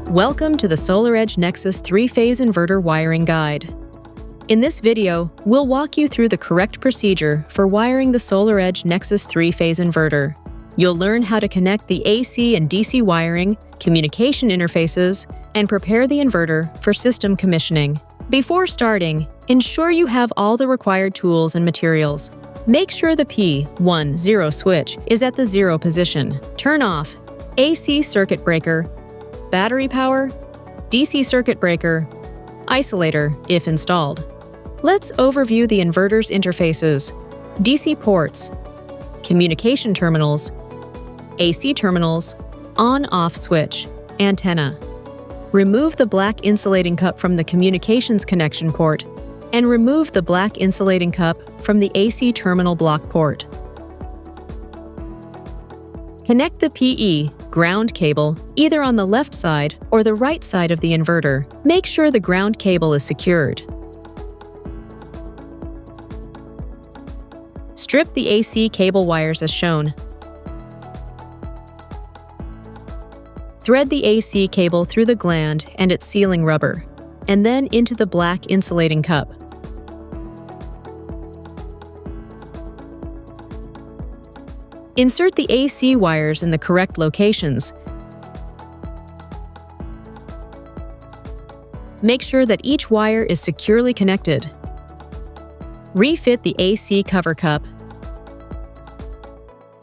Welcome to the SolarEdge Nexis 3-phase inverter wiring guide. In this video, we'll walk you through the correct procedure for wiring the SolarEdge Nexis 3-phase inverter. You'll learn how to connect the AC and DC wiring, communication interfaces, and prepare the inverter for system commissioning. Before starting, ensure you have all the required tools and materials. Make sure the P10 switch is at the 0 position. Turn off AC circuit breaker, battery power, DC circuit breaker, isolator if installed. Let's overview the inverter's interfaces: DC ports, communication terminals, AC terminals, on-off switch, antenna. Remove the black insulating cup from the communications connection port and remove the black insulating cup from the AC terminal block port. Connect the PE ground cable either on the left side or the right side of the inverter. Make sure the ground cable is secured. Strip the AC cable wires as shown. Thread the AC cable through the gland and its sealing rubber, and then into the black insulating cup. Insert the AC wires in the correct locations. Make sure that each wire is securely connected. Refit the AC cover cup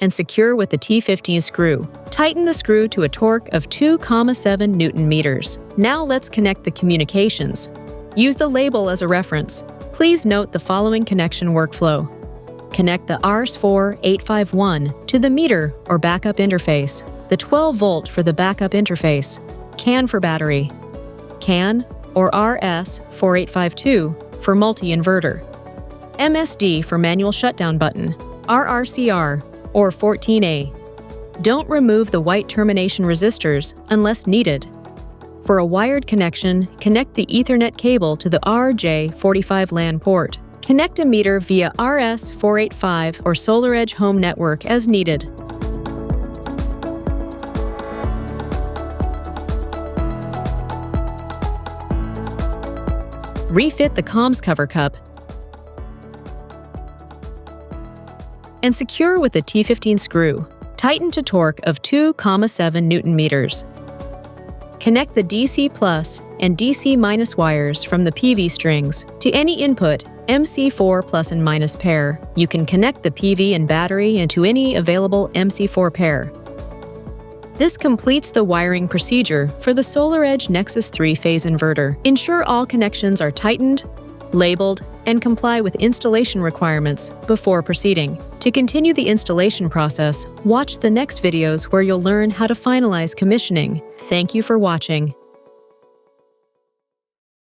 and secure with the T15 screw. Tighten the screw to a torque of 2,7 Newton meters. Now let's connect the communications. Use the label as a reference. Please note the following connection workflow. Connect the RS4-851 to the meter or backup interface, the 12-volt for the backup interface, CAN for battery, CAN or RS4852 for multi-inverter, MSD for manual shutdown button, RRCR or 14A. Don't remove the white termination resistors unless needed. For a wired connection, connect the Ethernet cable to the RJ45 LAN port. Connect a meter via RS485 or SolarEdge home network as needed. Refit the comms cover cup and secure with the T15 screw. Tighten to torque of 2,7 Newton meters. Connect the DC plus and DC minus wires from the PV strings to any input MC4 plus and minus pair. You can connect the PV and battery into any available MC4 pair. This completes the wiring procedure for the SolarEdge Nexis 3-phase inverter. Ensure all connections are tightened, labeled, and comply with installation requirements before proceeding. To continue the installation process, watch the next videos where you'll learn how to finalize commissioning. Thank you for watching.